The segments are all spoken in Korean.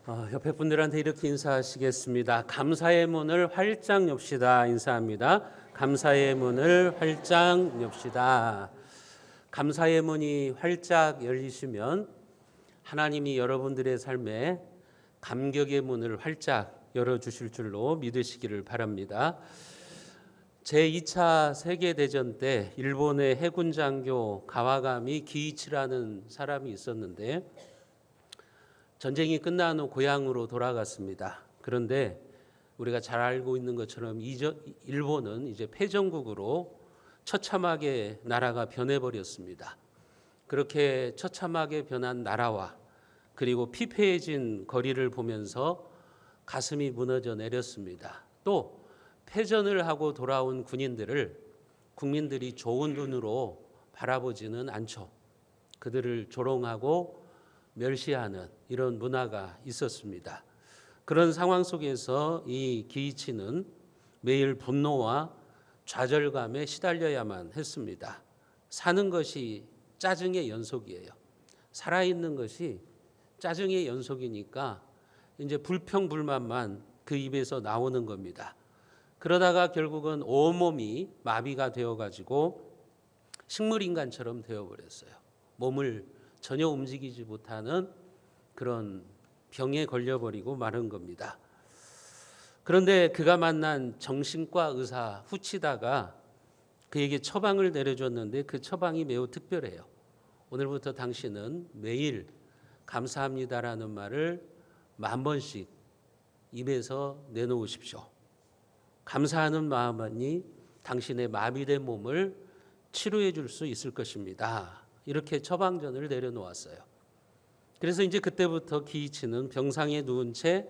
옆에 분들한테 이렇게 인사하시겠습니다. 감사의 문을 활짝 엽시다. 인사합니다. 감사의 문을 활짝 엽시다. 감사의 문이 활짝 열리시면 하나님이 여러분들의 삶에 감격의 문을 활짝 열어주실 줄로 믿으시기를 바랍니다. 제2차 세계대전 때 일본의 해군 장교 가와가미 기이치라는 사람이 있었는데 전쟁이 끝난 후 고향으로 돌아갔습니다. 그런데 우리가 잘 알고 있는 것처럼 일본은 이제 패전국으로 처참하게 나라가 변해버렸습니다. 그렇게 처참하게 변한 나라와 그리고 피폐해진 거리를 보면서 가슴이 무너져 내렸습니다. 또 패전을 하고 돌아온 군인들을 국민들이 좋은 눈으로 바라보지는 않죠. 그들을 조롱하고 멸시하는 이런 문화가 있었습니다. 그런 상황 속에서 이 기이치는 매일 분노와 좌절감에 시달려야만 했습니다. 사는 것이 짜증의 연속이에요. 살아있는 것이 짜증의 연속이니까 이제 불평불만만 그 입에서 나오는 겁니다. 그러다가 결국은 온몸이 마비가 되어가지고 식물인간처럼 되어버렸어요. 몸을 전혀 움직이지 못하는 그런 병에 걸려버리고 마른 겁니다. 그런데 그가 만난 정신과 의사 후치다가 그에게 처방을 내려줬는데 그 처방이 매우 특별해요. 오늘부터 당신은 매일 감사합니다라는 말을 10,000번씩 입에서 내놓으십시오. 감사하는 마음만이 당신의 마비된 몸을 치료해 줄 수 있을 것입니다. 이렇게 처방전을 내려놓았어요. 그래서 이제 그때부터 기이치는 병상에 누운 채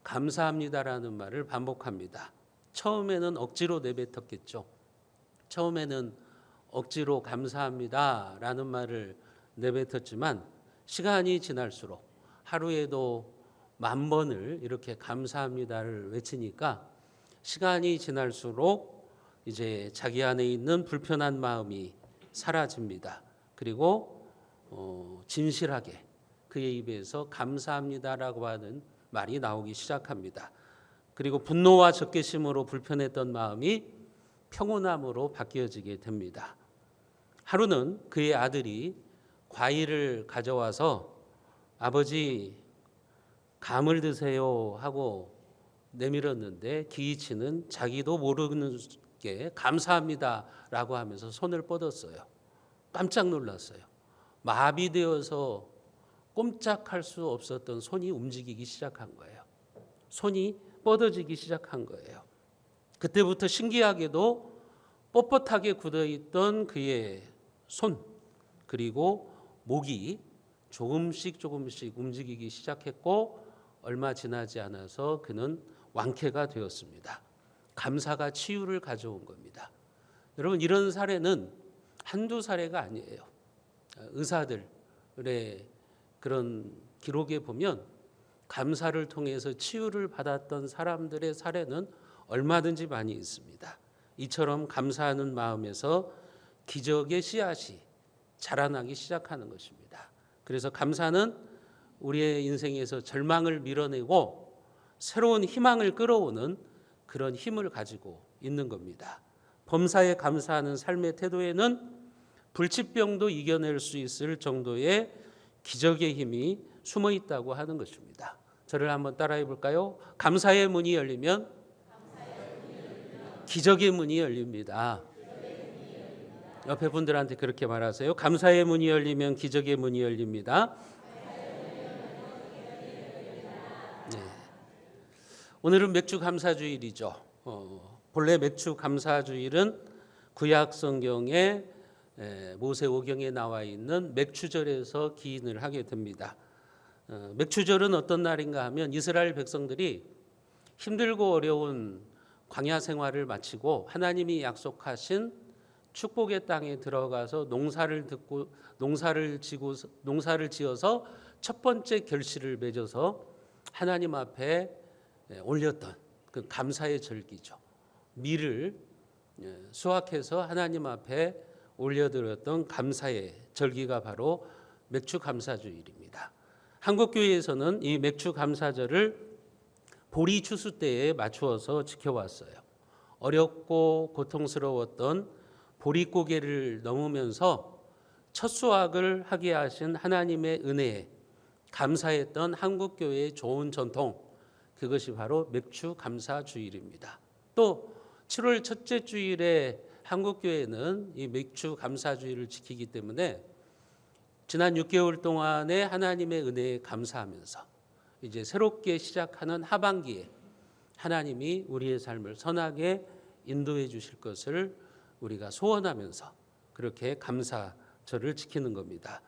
감사합니다라는 말을 반복합니다. 처음에는 억지로 내뱉었겠죠. 처음에는 억지로 감사합니다라는 말을 내뱉었지만 시간이 지날수록 하루에도 10,000번을 이렇게 감사합니다를 외치니까 시간이 지날수록 이제 자기 안에 있는 불편한 마음이 사라집니다. 그리고 진실하게 그의 입에서 감사합니다라고 하는 말이 나오기 시작합니다. 그리고 분노와 적개심으로 불편했던 마음이 평온함으로 바뀌어지게 됩니다. 하루는 그의 아들이 과일을 가져와서 아버지 감을 드세요 하고 내밀었는데 기이치는 자기도 모르는 게 감사합니다라고 하면서 손을 뻗었어요. 깜짝 놀랐어요. 마비되어서 꼼짝할 수 없었던 손이 움직이기 시작한 거예요. 손이 뻗어지기 시작한 거예요. 그때부터 신기하게도 뻣뻣하게 굳어있던 그의 손 그리고 목이 조금씩 움직이기 시작했고 얼마 지나지 않아서 그는 완쾌가 되었습니다. 감사가 치유를 가져온 겁니다. 여러분 이런 사례는 한두 사례가 아니에요. 의사들의 그런 기록에 보면 감사를 통해서 치유를 받았던 사람들의 사례는 얼마든지 많이 있습니다. 이처럼 감사하는 마음에서 기적의 씨앗이 자라나기 시작하는 것입니다. 그래서 감사는 우리의 인생에서 절망을 밀어내고 새로운 희망을 끌어오는 그런 힘을 가지고 있는 겁니다. 범사에 감사하는 삶의 태도에는 불치병도 이겨낼 수 있을 정도의 기적의 힘이 숨어 있다고 하는 것입니다. 저를 한번 따라해 볼까요? 감사의 문이 열리면 기적의 문이 열립니다. 옆에 분들한테 그렇게 말하세요. 감사의 문이 열리면 기적의 문이 열립니다. 네. 오늘은 맥주 감사주일이죠. 본래 맥주 감사주일은 구약 성경에 모세오경에 나와 있는 맥추절에서 기인을 하게 됩니다. 맥추절은 어떤 날인가 하면 이스라엘 백성들이 힘들고 어려운 광야 생활을 마치고 하나님이 약속하신 축복의 땅에 들어가서 농사를 지어서 첫 번째 결실을 맺어서 하나님 앞에 올렸던 그 감사의 절기죠. 밀을 수확해서 하나님 앞에 올려드렸던 감사의 절기가 바로 맥주 감사주일입니다. 한국교회에서는 이 맥주 감사절을 보리 추수 때에 맞추어서 지켜왔어요. 어렵고 고통스러웠던 보릿고개를 넘으면서 첫 수확을 하게 하신 하나님의 은혜에 감사했던 한국교회의 좋은 전통, 그것이 바로 맥주 감사 주일입니다. 또 7월 첫째 주일에 한국교회는 이 맥주 감사 주일을 지키기 때문에 지난 6개월 동안에 하나님의 은혜에 감사하면서 이제 새롭게 시작하는 하반기에 하나님이 우리의 삶을 선하게 인도해 주실 것을 우리가 소원하면서 그렇게 감사절을 지키는 겁니다.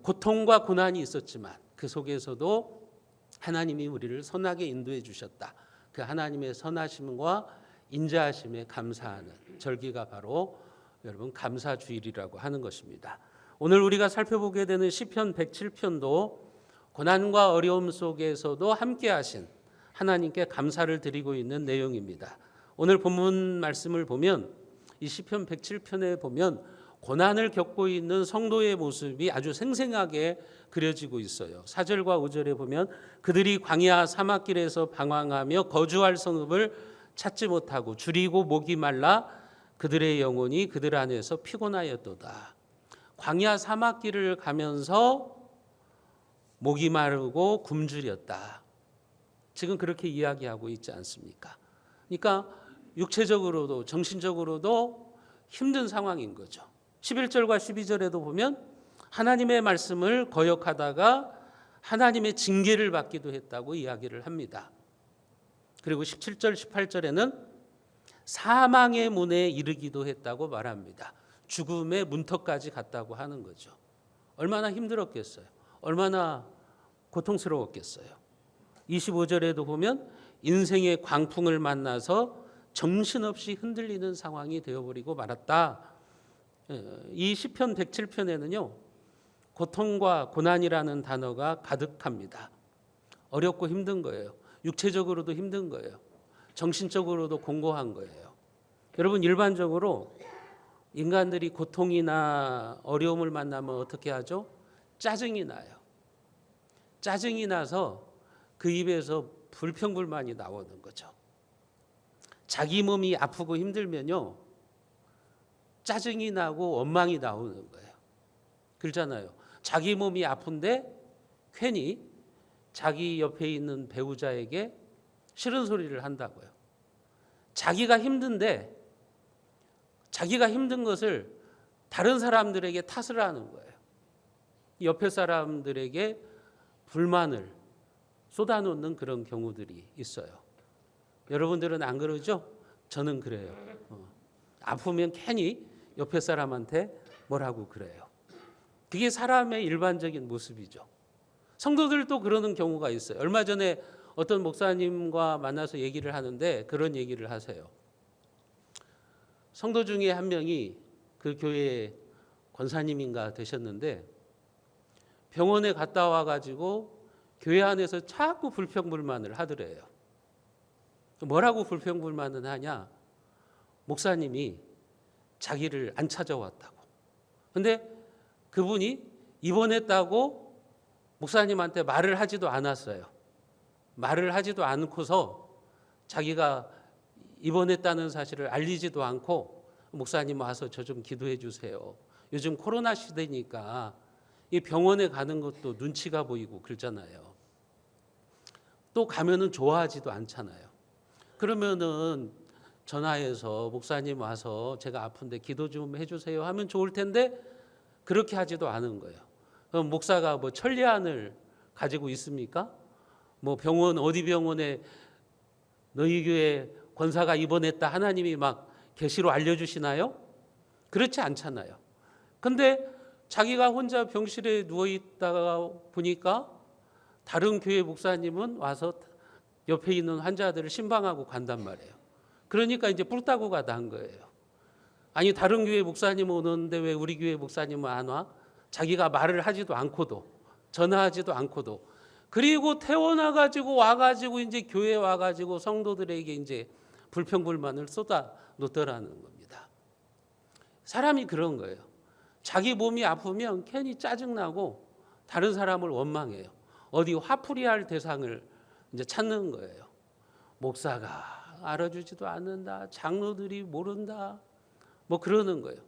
고통과 고난이 있었지만 그 속에서도 하나님이 우리를 선하게 인도해 주셨다. 그 하나님의 선하심과 인자하심에 감사하는 절기가 바로 여러분 감사주일이라고 하는 것입니다. 오늘 우리가 살펴보게 되는 시편 107편도 고난과 어려움 속에서도 함께 하신 하나님께 감사를 드리고 있는 내용입니다. 오늘 본문 말씀을 보면 이 시편 107편에 보면 고난을 겪고 있는 성도의 모습이 아주 생생하게 그려지고 있어요. 4절과 5절에 보면 그들이 광야 사막길에서 방황하며 거주할 성읍을 찾지 못하고 줄이고 목이 말라 그들의 영혼이 그들 안에서 피곤하였도다. 광야 사막길을 가면서 목이 마르고 굶주렸다. 지금 그렇게 이야기하고 있지 않습니까? 그러니까 육체적으로도 정신적으로도 힘든 상황인 거죠. 11절과 12절에도 보면 하나님의 말씀을 거역하다가 하나님의 징계를 받기도 했다고 이야기를 합니다. 그리고 17절, 18절에는 사망의 문에 이르기도 했다고 말합니다. 죽음의 문턱까지 갔다고 하는 거죠. 얼마나 힘들었겠어요. 얼마나 고통스러웠겠어요. 25절에도 보면 인생의 광풍을 만나서 정신없이 흔들리는 상황이 되어버리고 말았다. 이 시편 107편에는요. 고통과 고난이라는 단어가 가득합니다. 어렵고 힘든 거예요. 육체적으로도 힘든 거예요. 정신적으로도 공고한 거예요. 여러분 일반적으로 인간들이 고통이나 어려움을 만나면 어떻게 하죠? 짜증이 나요. 짜증이 나서 그 입에서 불평불만이 나오는 거죠. 자기 몸이 아프고 힘들면요. 짜증이 나고 원망이 나오는 거예요. 그렇잖아요. 자기 몸이 아픈데 괜히 자기 옆에 있는 배우자에게 싫은 소리를 한다고요. 자기가 힘든데 자기가 힘든 것을 다른 사람들에게 탓을 하는 거예요. 옆에 사람들에게 불만을 쏟아놓는 그런 경우들이 있어요. 여러분들은 안 그러죠? 저는 그래요. 아프면 괜히 옆에 사람한테 뭐라고 그래요. 그게 사람의 일반적인 모습이죠. 성도들도 그러는 경우가 있어요. 얼마 전에 어떤 목사님과 만나서 얘기를 하는데 그런 얘기를 하세요. 성도 중에 한 명이 그 교회 권사님인가 되셨는데 병원에 갔다 와가지고 교회 안에서 자꾸 불평불만을 하더래요. 뭐라고 불평불만을 하냐? 목사님이 자기를 안 찾아왔다고. 근데 그분이 입원했다고 목사님한테 말을 하지도 않았어요. 말을 하지도 않고서 자기가 입원했다는 사실을 알리지도 않고 목사님 와서 저 좀 기도해 주세요. 요즘 코로나 시대니까 이 병원에 가는 것도 눈치가 보이고 그러잖아요. 또 가면은 좋아하지도 않잖아요. 그러면은 전화해서 목사님 와서 제가 아픈데 기도 좀 해주세요 하면 좋을 텐데 그렇게 하지도 않은 거예요. 그럼 목사가 뭐 천리안을 가지고 있습니까? 뭐 병원 어디 병원에 너희 교회 권사가 입원했다 하나님이 막 계시로 알려주시나요? 그렇지 않잖아요. 근데 자기가 혼자 병실에 누워있다가 보니까 다른 교회 목사님은 와서 옆에 있는 환자들을 신방하고 간단 말이에요. 그러니까 이제 뿔따구가 난 거예요. 아니 다른 교회 목사님 오는데 왜 우리 교회 목사님은 안 와? 자기가 말을 하지도 않고도 전화하지도 않고도 그리고 태어나가지고 와가지고 이제 교회 와가지고 성도들에게 이제 불평불만을 쏟아 놓더라는 겁니다. 사람이 그런 거예요. 자기 몸이 아프면 괜히 짜증나고 다른 사람을 원망해요. 어디 화풀이할 대상을 이제 찾는 거예요. 목사가 알아주지도 않는다. 장로들이 모른다. 뭐 그러는 거예요.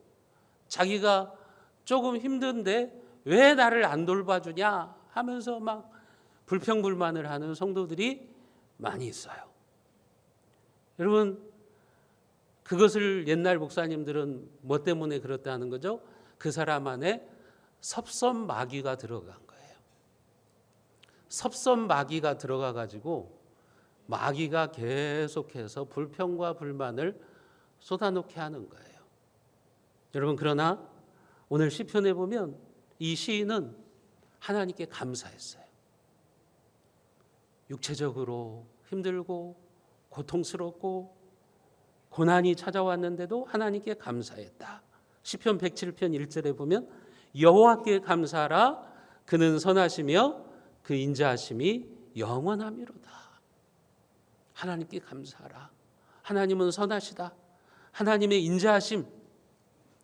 자기가 조금 힘든데 왜 나를 안 돌봐주냐 하면서 막 불평불만을 하는 성도들이 많이 있어요. 여러분, 그것을 옛날 목사님들은 뭐 때문에 그렇다는 거죠? 그 사람 안에 섭섭마귀가 들어간 거예요. 섭섭마귀가 들어가 가지고 마귀가 계속해서 불평과 불만을 쏟아놓게 하는 거예요. 여러분, 그러나 오늘 시편에 보면 이 시인은 하나님께 감사했어요. 육체적으로 힘들고 고통스럽고 고난이 찾아왔는데도 하나님께 감사했다. 시편 107편 1절에 보면 여호와께 감사하라. 그는 선하시며 그 인자하심이 영원하미로다. 하나님께 감사하라. 하나님은 선하시다. 하나님의 인자하심,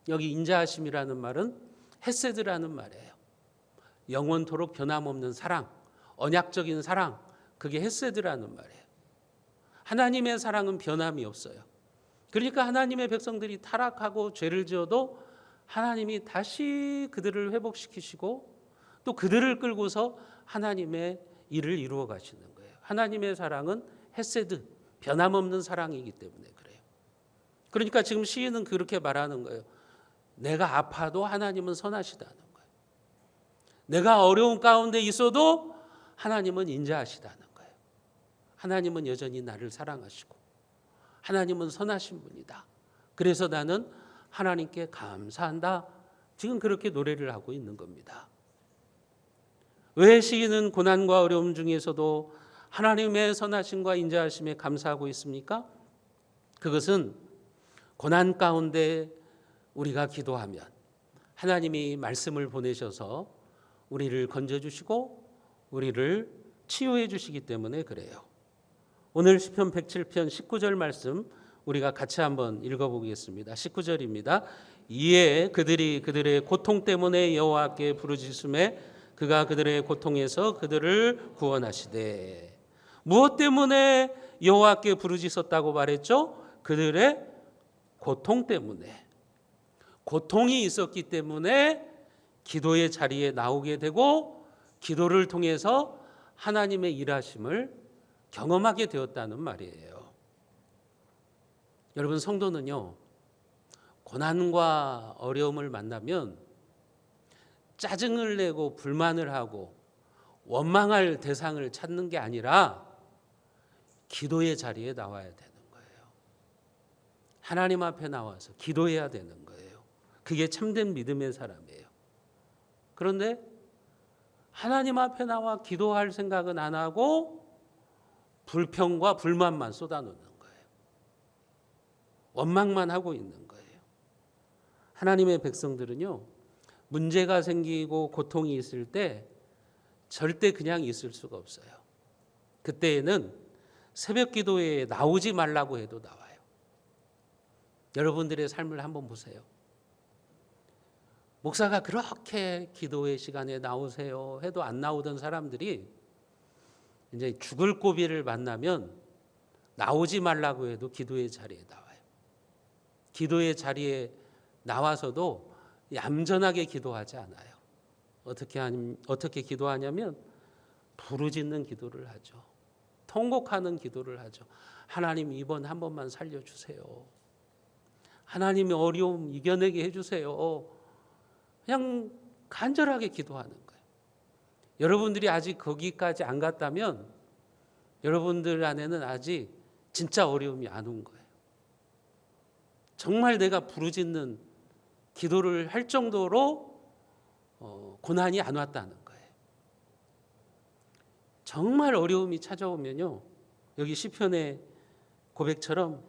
여기 인자하심이라는 말은 헤세드라는 말이에요. 영원토록 변함없는 사랑, 언약적인 사랑, 그게 헤세드라는 말이에요. 하나님의 사랑은 변함이 없어요. 그러니까 하나님의 백성들이 타락하고 죄를 지어도 하나님이 다시 그들을 회복시키시고 또 그들을 끌고서 하나님의 일을 이루어 가시는 거예요. 하나님의 사랑은 헤세드, 변함없는 사랑이기 때문에 그래요. 그러니까 지금 시인은 그렇게 말하는 거예요. 내가 아파도 하나님은 선하시다는 거예요. 내가 어려운 가운데 있어도 하나님은 인자하시다는 거예요. 하나님은 여전히 나를 사랑하시고 하나님은 선하신 분이다. 그래서 나는 하나님께 감사한다. 지금 그렇게 노래를 하고 있는 겁니다. 왜 시인은 고난과 어려움 중에서도 하나님의 선하심과 인자하심에 감사하고 있습니까? 그것은 고난 가운데 우리가 기도하면 하나님이 말씀을 보내셔서 우리를 건져주시고 우리를 치유해 주시기 때문에 그래요. 오늘 시편 107편 19절 말씀 우리가 같이 한번 읽어보겠습니다. 19절입니다. 이에 그들이 그들의 고통 때문에 여호와께 부르짖음에 그가 그들의 고통에서 그들을 구원하시되. 무엇 때문에 여호와께 부르짖었다고 말했죠? 그들의 고통 때문에. 고통이 있었기 때문에 기도의 자리에 나오게 되고 기도를 통해서 하나님의 일하심을 경험하게 되었다는 말이에요. 여러분, 성도는요, 고난과 어려움을 만나면 짜증을 내고 불만을 하고 원망할 대상을 찾는 게 아니라 기도의 자리에 나와야 되는 거예요. 하나님 앞에 나와서 기도해야 되는 거예요. 그게 참된 믿음의 사람이에요. 그런데 하나님 앞에 나와 기도할 생각은 안 하고 불평과 불만만 쏟아놓는 거예요. 원망만 하고 있는 거예요. 하나님의 백성들은요, 문제가 생기고 고통이 있을 때 절대 그냥 있을 수가 없어요. 그때에는 새벽 기도에 나오지 말라고 해도 나와요. 여러분들의 삶을 한번 보세요. 목사가 그렇게 기도의 시간에 나오세요 해도 안 나오던 사람들이 이제 죽을 고비를 만나면 나오지 말라고 해도 기도의 자리에 나와요. 기도의 자리에 나와서도 얌전하게 기도하지 않아요. 어떻게 기도하냐면 부르짖는 기도를 하죠. 통곡하는 기도를 하죠. 하나님, 이번 한 번만 살려주세요. 하나님의 어려움 이겨내게 해주세요. 그냥 간절하게 기도하는 거예요. 여러분들이 아직 거기까지 안 갔다면 여러분들 안에는 아직 진짜 어려움이 안 온 거예요. 정말 내가 부르짖는 기도를 할 정도로 고난이 안 왔다는 거예요. 정말 어려움이 찾아오면요, 여기 시편의 고백처럼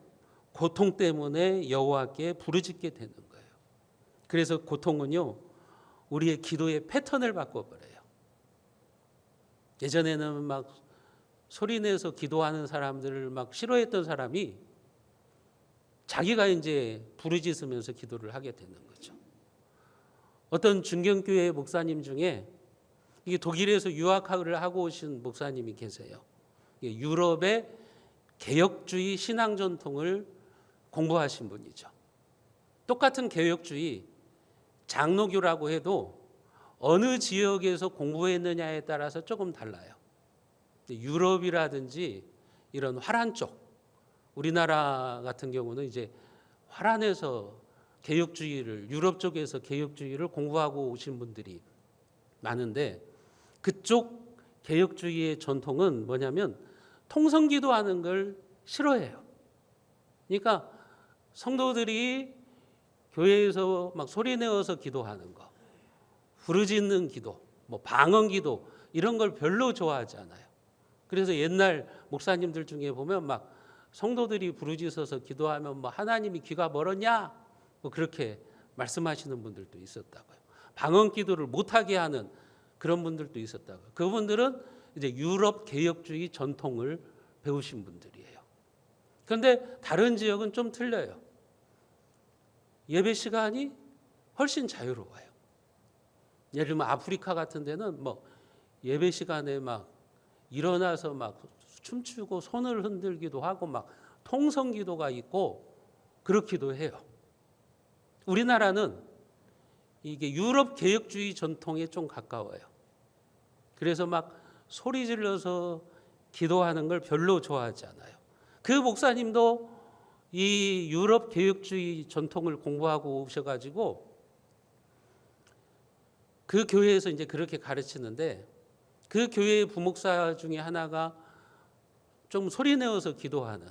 고통 때문에 여호와께 부르짖게 되는 거예요. 그래서 고통은요, 우리의 기도의 패턴을 바꿔버려요. 예전에는 막 소리내서 기도하는 사람들을 막 싫어했던 사람이 자기가 이제 부르짖으면서 기도를 하게 되는 거죠. 어떤 중경교회 목사님 중에 이게 독일에서 유학을 하고 오신 목사님이 계세요. 유럽의 개혁주의 신앙 전통을 공부하신 분이죠. 똑같은 개혁주의 장로교라고 해도 어느 지역에서 공부했느냐에 따라서 조금 달라요. 유럽이라든지 이런 화란 쪽, 우리나라 같은 경우는 이제 화란에서 개혁주의를, 유럽 쪽에서 개혁주의를 공부하고 오신 분들이 많은데, 그쪽 개혁주의의 전통은 뭐냐면 통성기도하는 걸 싫어해요. 그러니까 성도들이 교회에서 막 소리내어서 기도하는 거, 부르짖는 기도, 뭐 방언기도 이런 걸 별로 좋아하지 않아요. 그래서 옛날 목사님들 중에 보면 막 성도들이 부르짖어서 기도하면 뭐 하나님이 귀가 멀었냐, 뭐 그렇게 말씀하시는 분들도 있었다고요. 방언기도를 못하게 하는 그런 분들도 있었다고요. 그분들은 이제 유럽 개혁주의 전통을 배우신 분들이에요. 그런데 다른 지역은 좀 틀려요. 예배 시간이 훨씬 자유로워요. 예를 들면 아프리카 같은 데는 뭐 예배 시간에 막 일어나서 막 춤추고 손을 흔들기도 하고 막 통성기도가 있고 그렇기도 해요. 우리나라는 이게 유럽 개혁주의 전통에 좀 가까워요. 그래서 막 소리 질러서 기도하는 걸 별로 좋아하지 않아요. 그 목사님도 이 유럽 개혁주의 전통을 공부하고 오셔가지고 그 교회에서 이제 그렇게 가르치는데, 그 교회의 부목사 중에 하나가 좀 소리내어서 기도하는,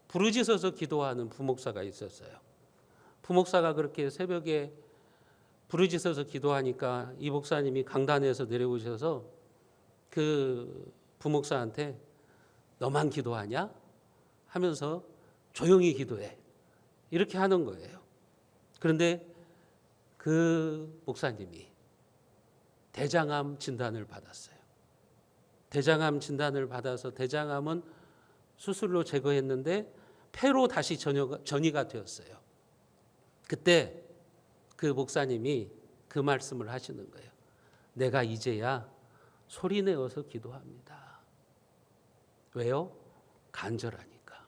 부르짖어서 기도하는 부목사가 있었어요. 부목사가 그렇게 새벽에 부르짖어서 기도하니까 이 목사님이 강단에서 내려오셔서 그 부목사한테 너만 기도하냐? 하면서 조용히 기도해. 이렇게 하는 거예요. 그런데 그 목사님이 대장암 진단을 받았어요. 대장암 진단을 받아서 대장암은 수술로 제거했는데 폐로 다시 전이가 되었어요. 그때 그 목사님이 그 말씀을 하시는 거예요. 내가 이제야 소리내어서 기도합니다. 왜요? 간절하니까.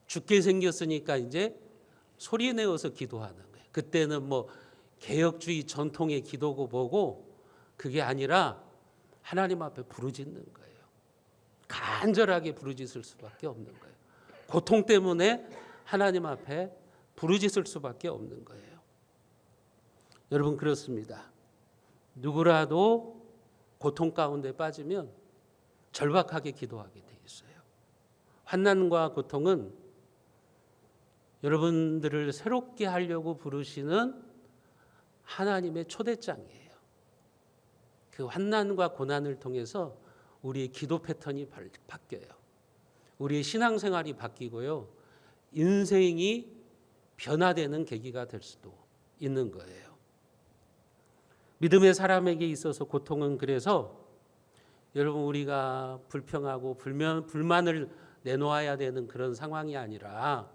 죽게 생겼으니까 이제 소리내어서 기도하는 거예요. 그때는 뭐 개혁주의 전통의 기도고 뭐고 그게 아니라 하나님 앞에 부르짖는 거예요. 간절하게 부르짖을 수밖에 없는 거예요. 고통 때문에 하나님 앞에 부르짖을 수밖에 없는 거예요. 여러분, 그렇습니다. 누구라도 고통 가운데 빠지면 절박하게 기도하게 돼 있어요. 환난과 고통은 여러분들을 새롭게 하려고 부르시는 하나님의 초대장이에요. 그 환난과 고난을 통해서 우리의 기도 패턴이 바뀌어요. 우리의 신앙생활이 바뀌고요. 인생이 변화되는 계기가 될 수도 있는 거예요. 믿음의 사람에게 있어서 고통은 그래서 여러분, 우리가 불평하고 불만을 내놓아야 되는 그런 상황이 아니라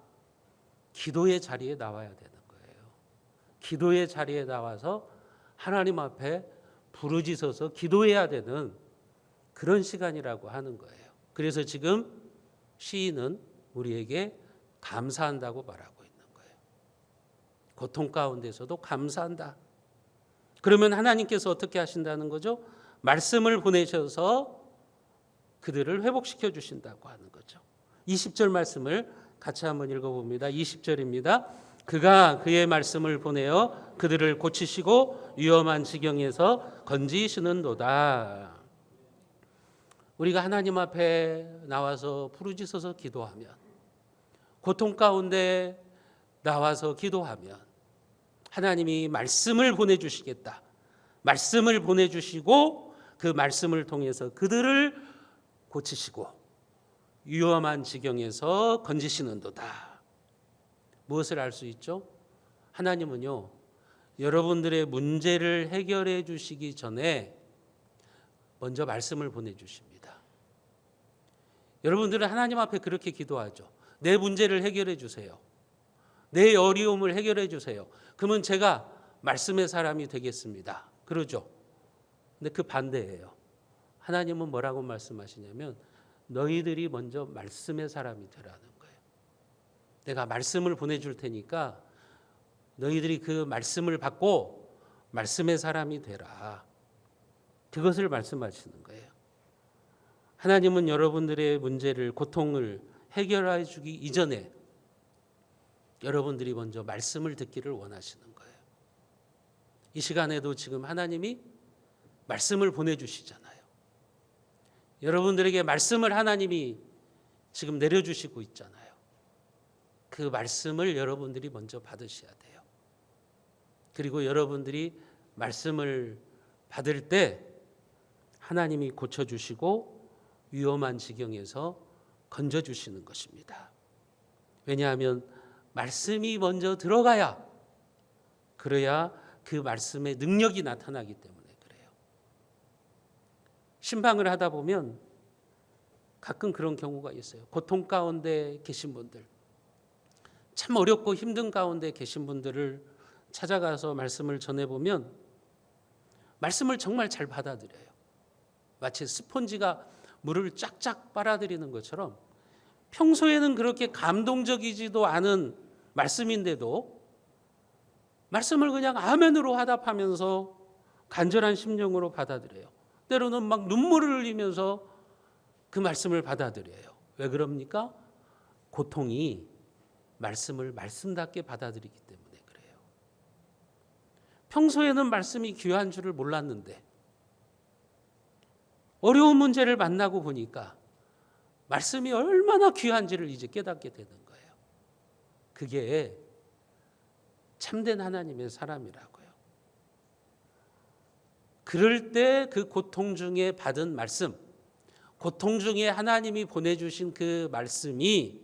기도의 자리에 나와야 되는 거예요. 기도의 자리에 나와서 하나님 앞에 부르짖어서 기도해야 되는 그런 시간이라고 하는 거예요. 그래서 지금 시인은 우리에게 감사한다고 말하고 있는 거예요. 고통 가운데서도 감사한다. 그러면 하나님께서 어떻게 하신다는 거죠? 말씀을 보내셔서 그들을 회복시켜 주신다고 하는 거죠. 20절 말씀을 같이 한번 읽어봅니다. 20절입니다. 그가 그의 말씀을 보내어 그들을 고치시고 위험한 지경에서 건지시는도다. 우리가 하나님 앞에 나와서 부르짖어서 기도하면, 고통 가운데 나와서 기도하면 하나님이 말씀을 보내주시겠다. 말씀을 보내주시고 그 말씀을 통해서 그들을 고치시고 위험한 지경에서 건지시는도다. 무엇을 알 수 있죠? 하나님은요, 여러분들의 문제를 해결해 주시기 전에 먼저 말씀을 보내주십니다. 여러분들은 하나님 앞에 그렇게 기도하죠. 내 문제를 해결해 주세요. 내 어려움을 해결해 주세요. 그러면 제가 말씀의 사람이 되겠습니다. 그러죠. 근데 그 반대예요. 하나님은 뭐라고 말씀하시냐면 너희들이 먼저 말씀의 사람이 되라는 거예요. 내가 말씀을 보내줄 테니까 너희들이 그 말씀을 받고 말씀의 사람이 되라. 그것을 말씀하시는 거예요. 하나님은 여러분들의 문제를, 고통을 해결해 주기 이전에 여러분들이 먼저 말씀을 듣기를 원하시는 거예요. 이 시간에도 지금 하나님이 말씀을 보내주시잖아요. 여러분들에게 말씀을 하나님이 지금 내려주시고 있잖아요. 그 말씀을 여러분들이 먼저 받으셔야 돼요. 그리고 여러분들이 말씀을 받을 때 하나님이 고쳐주시고 위험한 지경에서 건져주시는 것입니다. 왜냐하면 말씀이 먼저 들어가야, 그래야 그 말씀의 능력이 나타나기 때문에 그래요. 신방을 하다 보면 가끔 그런 경우가 있어요. 고통 가운데 계신 분들, 참 어렵고 힘든 가운데 계신 분들을 찾아가서 말씀을 전해보면 말씀을 정말 잘 받아들여요. 마치 스폰지가 물을 쫙쫙 빨아들이는 것처럼 평소에는 그렇게 감동적이지도 않은 말씀인데도 말씀을 그냥 아멘으로 화답하면서 간절한 심령으로 받아들여요. 때로는 막 눈물을 흘리면서 그 말씀을 받아들여요. 왜 그럽니까? 고통이 말씀을 말씀답게 받아들이기 때문에 그래요. 평소에는 말씀이 귀한 줄을 몰랐는데 어려운 문제를 만나고 보니까 말씀이 얼마나 귀한지를 이제 깨닫게 되는 거예요. 그게 참된 하나님의 사람이라고요. 그럴 때 그 고통 중에 받은 말씀, 고통 중에 하나님이 보내주신 그 말씀이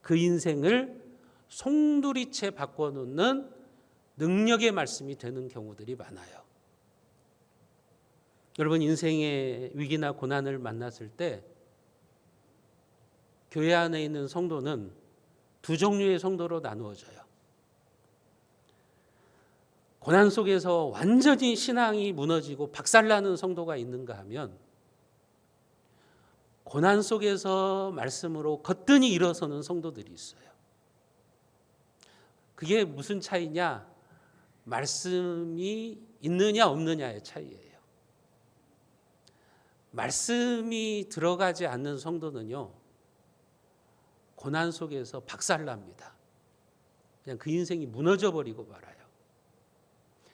그 인생을 송두리째 바꿔놓는 능력의 말씀이 되는 경우들이 많아요. 여러분, 인생의 위기나 고난을 만났을 때 교회 안에 있는 성도는 두 종류의 성도로 나누어져요. 고난 속에서 완전히 신앙이 무너지고 박살나는 성도가 있는가 하면 고난 속에서 말씀으로 거뜬히 일어서는 성도들이 있어요. 그게 무슨 차이냐? 말씀이 있느냐 없느냐의 차이예요. 말씀이 들어가지 않는 성도는요, 고난 속에서 박살납니다. 그냥 그 인생이 무너져 버리고 말아요.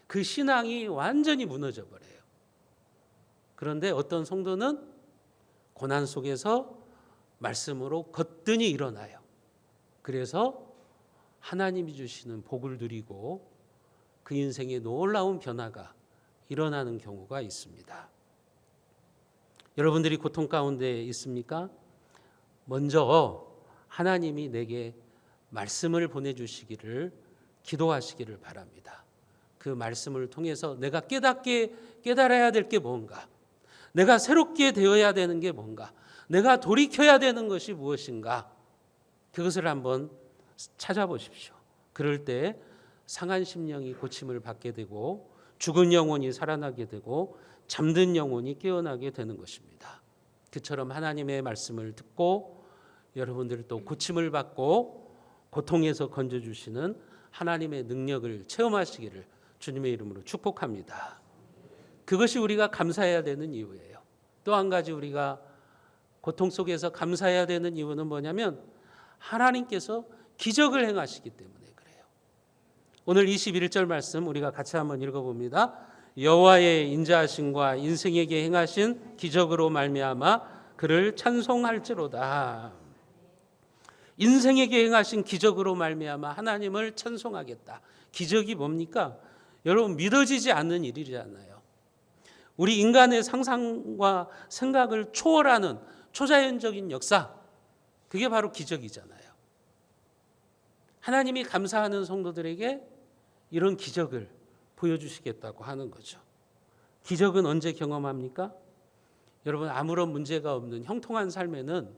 그 신앙이 완전히 무너져 버려요. 그런데 어떤 성도는 고난 속에서 말씀으로 거뜬히 일어나요. 그래서 하나님이 주시는 복을 누리고 그 인생에 놀라운 변화가 일어나는 경우가 있습니다. 여러분들이 고통 가운데 있습니까? 먼저 하나님이 내게 말씀을 보내주시기를 기도하시기를 바랍니다. 그 말씀을 통해서 내가 깨달아야 될 게 뭔가, 내가 새롭게 되어야 되는 게 뭔가, 내가 돌이켜야 되는 것이 무엇인가, 그것을 한번 찾아보십시오. 그럴 때 상한 심령이 고침을 받게 되고 죽은 영혼이 살아나게 되고 잠든 영혼이 깨어나게 되는 것입니다. 그처럼 하나님의 말씀을 듣고 여러분들도 고침을 받고 고통에서 건져주시는 하나님의 능력을 체험하시기를 주님의 이름으로 축복합니다. 그것이 우리가 감사해야 되는 이유예요. 또 한 가지 우리가 고통 속에서 감사해야 되는 이유는 뭐냐면 하나님께서 기적을 행하시기 때문에 그래요. 오늘 21절 말씀 우리가 같이 한번 읽어봅니다. 여호와의 인자하심과 인생에게 행하신 기적으로 말미암아 그를 찬송할지로다. 인생에게 행하신 기적으로 말미암아 하나님을 찬송하겠다. 기적이 뭡니까? 여러분, 믿어지지 않는 일이잖아요. 우리 인간의 상상과 생각을 초월하는 초자연적인 역사, 그게 바로 기적이잖아요. 하나님이 감사하는 성도들에게 이런 기적을 보여주시겠다고 하는 거죠. 기적은 언제 경험합니까? 여러분, 아무런 문제가 없는 형통한 삶에는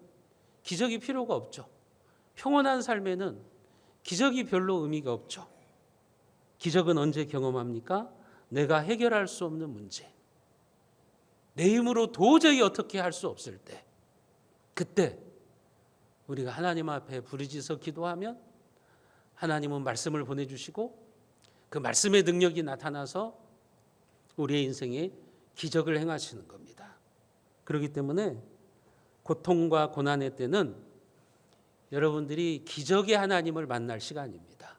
기적이 필요가 없죠. 평온한 삶에는 기적이 별로 의미가 없죠. 기적은 언제 경험합니까? 내가 해결할 수 없는 문제, 내 힘으로 도저히 어떻게 할 수 없을 때, 그때 우리가 하나님 앞에 부르짖어 기도하면 하나님은 말씀을 보내주시고 그 말씀의 능력이 나타나서 우리의 인생에 기적을 행하시는 겁니다. 그렇기 때문에 고통과 고난의 때는 여러분들이 기적의 하나님을 만날 시간입니다.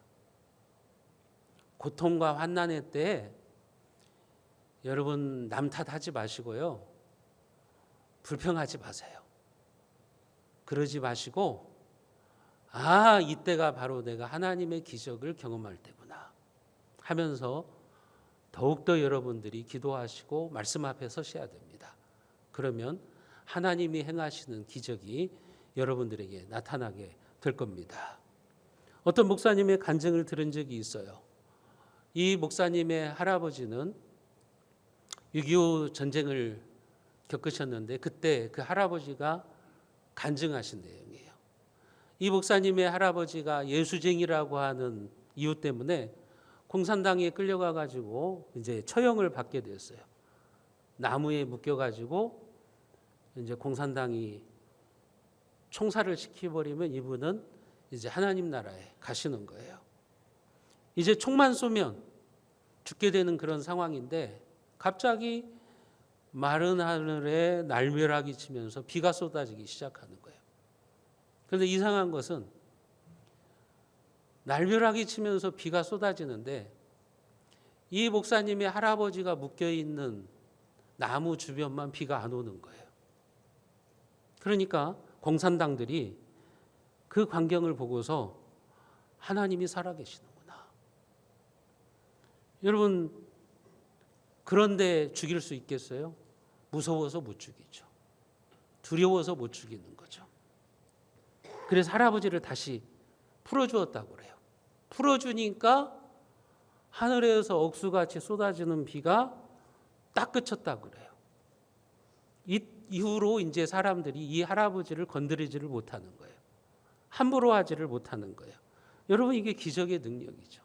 고통과 환난의 때에 여러분 남 탓하지 마시고요. 불평하지 마세요. 그러지 마시고 이때가 바로 내가 하나님의 기적을 경험할 때구나 하면서 더욱더 여러분들이 기도하시고 말씀 앞에 서셔야 됩니다. 그러면 하나님이 행하시는 기적이 여러분들에게 나타나게 될 겁니다. 어떤 목사님의 간증을 들은 적이 있어요. 이 목사님의 할아버지는 6.25 전쟁을 겪으셨는데 그때 그 할아버지가 간증하신 내용이에요. 이 목사님의 할아버지가 예수쟁이라고 하는 이유 때문에 공산당에 끌려가 가지고 이제 처형을 받게 됐어요. 나무에 묶여 가지고 이제 공산당이 총살을 시켜버리면 이분은 이제 하나님 나라에 가시는 거예요. 이제 총만 쏘면 죽게 되는 그런 상황인데 갑자기 마른 하늘에 날벼락이 치면서 비가 쏟아지기 시작하는 거예요. 그런데 이상한 것은 날벼락이 치면서 비가 쏟아지는데 이 목사님의 할아버지가 묶여있는 나무 주변만 비가 안 오는 거예요. 그러니까 공산당들이 그 광경을 보고서 하나님이 살아계시는구나. 여러분 그런데 죽일 수 있겠어요? 무서워서 못 죽이죠. 두려워서 못 죽이는 거죠. 그래서 할아버지를 다시 풀어주었다고 그래요. 풀어주니까 하늘에서 억수같이 쏟아지는 비가 딱 그쳤다고 그래요. 이 이후로 이제 사람들이 이 할아버지를 건드리지를 못하는 거예요. 함부로 하지를 못하는 거예요. 여러분 이게 기적의 능력이죠.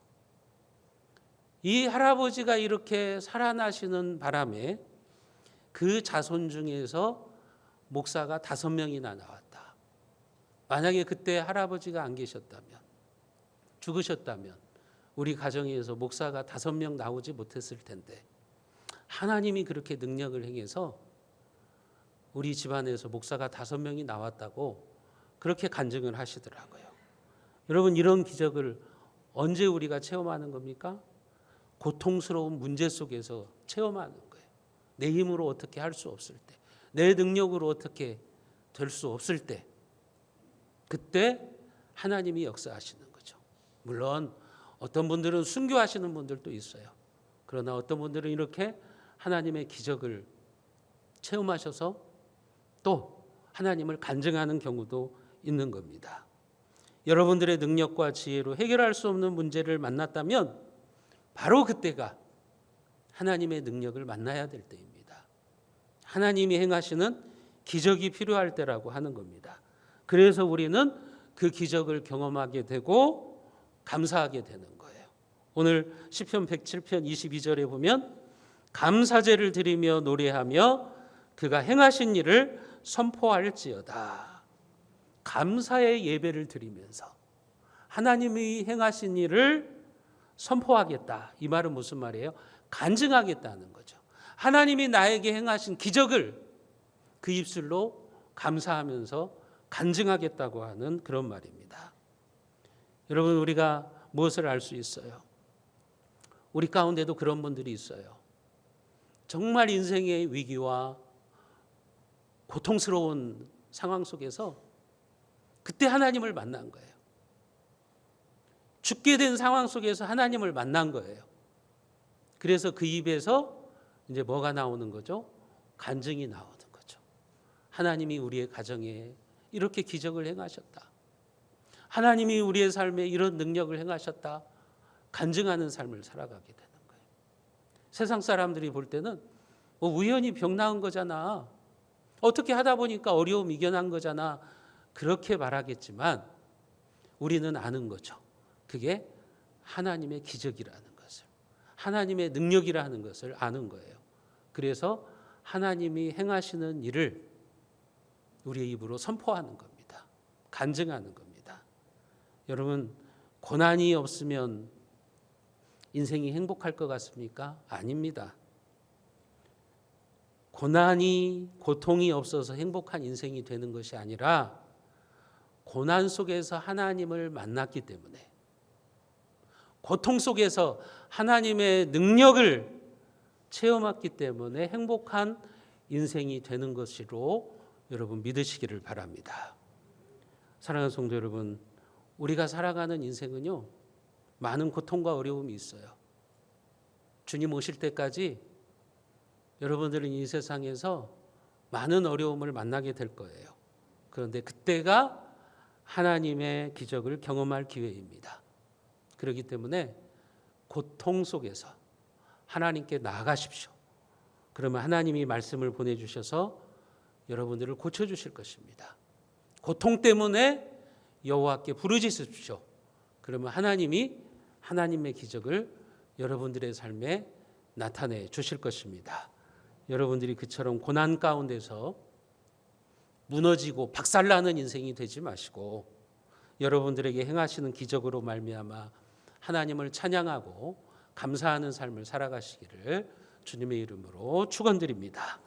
이 할아버지가 이렇게 살아나시는 바람에 그 자손 중에서 목사가 5명이나 나왔다. 만약에 그때 할아버지가 안 계셨다면, 죽으셨다면 우리 가정에서 목사가 5명 나오지 못했을 텐데 하나님이 그렇게 능력을 행해서 우리 집안에서 목사가 5명이 나왔다고 그렇게 간증을 하시더라고요. 여러분 이런 기적을 언제 우리가 체험하는 겁니까? 고통스러운 문제 속에서 체험하는 거예요. 내 힘으로 어떻게 할 수 없을 때, 내 능력으로 어떻게 될 수 없을 때, 그때 하나님이 역사하시는 거죠. 물론 어떤 분들은 순교하시는 분들도 있어요. 그러나 어떤 분들은 이렇게 하나님의 기적을 체험하셔서 또 하나님을 간증하는 경우도 있는 겁니다. 여러분들의 능력과 지혜로 해결할 수 없는 문제를 만났다면 바로 그때가 하나님의 능력을 만나야 될 때입니다. 하나님이 행하시는 기적이 필요할 때라고 하는 겁니다. 그래서 우리는 그 기적을 경험하게 되고 감사하게 되는 거예요. 오늘 시편 107편 22절에 보면 감사제를 드리며 노래하며 그가 행하신 일을 선포할지어다. 감사의 예배를 드리면서 하나님이 행하신 일을 선포하겠다. 이 말은 무슨 말이에요? 간증하겠다는 거죠. 하나님이 나에게 행하신 기적을 그 입술로 감사하면서 간증하겠다고 하는 그런 말입니다. 여러분 우리가 무엇을 알 수 있어요? 우리 가운데도 그런 분들이 있어요. 정말 인생의 위기와 고통스러운 상황 속에서 그때 하나님을 만난 거예요. 죽게 된 상황 속에서 하나님을 만난 거예요. 그래서 그 입에서 이제 뭐가 나오는 거죠? 간증이 나오는 거죠. 하나님이 우리의 가정에 이렇게 기적을 행하셨다. 하나님이 우리의 삶에 이런 능력을 행하셨다. 간증하는 삶을 살아가게 되는 거예요. 세상 사람들이 볼 때는 뭐 우연히 병 나은 거잖아. 어떻게 하다 보니까 어려움 이겨난 거잖아. 그렇게 말하겠지만 우리는 아는 거죠. 그게 하나님의 기적이라는 것을, 하나님의 능력이라는 것을 아는 거예요. 그래서 하나님이 행하시는 일을 우리의 입으로 선포하는 겁니다. 간증하는 겁니다. 여러분, 고난이 없으면 인생이 행복할 것 같습니까? 아닙니다. 고난이, 고통이 없어서 행복한 인생이 되는 것이 아니라 고난 속에서 하나님을 만났기 때문에, 고통 속에서 하나님의 능력을 체험했기 때문에 행복한 인생이 되는 것으로 여러분 믿으시기를 바랍니다. 사랑하는 성도 여러분, 우리가 살아가는 인생은요, 많은 고통과 어려움이 있어요. 주님 오실 때까지 여러분들은 이 세상에서 많은 어려움을 만나게 될 거예요. 그런데 그때가 하나님의 기적을 경험할 기회입니다. 그렇기 때문에 고통 속에서 하나님께 나아가십시오. 그러면 하나님이 말씀을 보내주셔서 여러분들을 고쳐주실 것입니다. 고통 때문에 여호와께 부르짖으십시오. 그러면 하나님이 하나님의 기적을 여러분들의 삶에 나타내 주실 것입니다. 여러분들이 그처럼 고난 가운데서 무너지고 박살나는 인생이 되지 마시고 여러분들에게 행하시는 기적으로 말미암아 하나님을 찬양하고 감사하는 삶을 살아가시기를 주님의 이름으로 축원드립니다.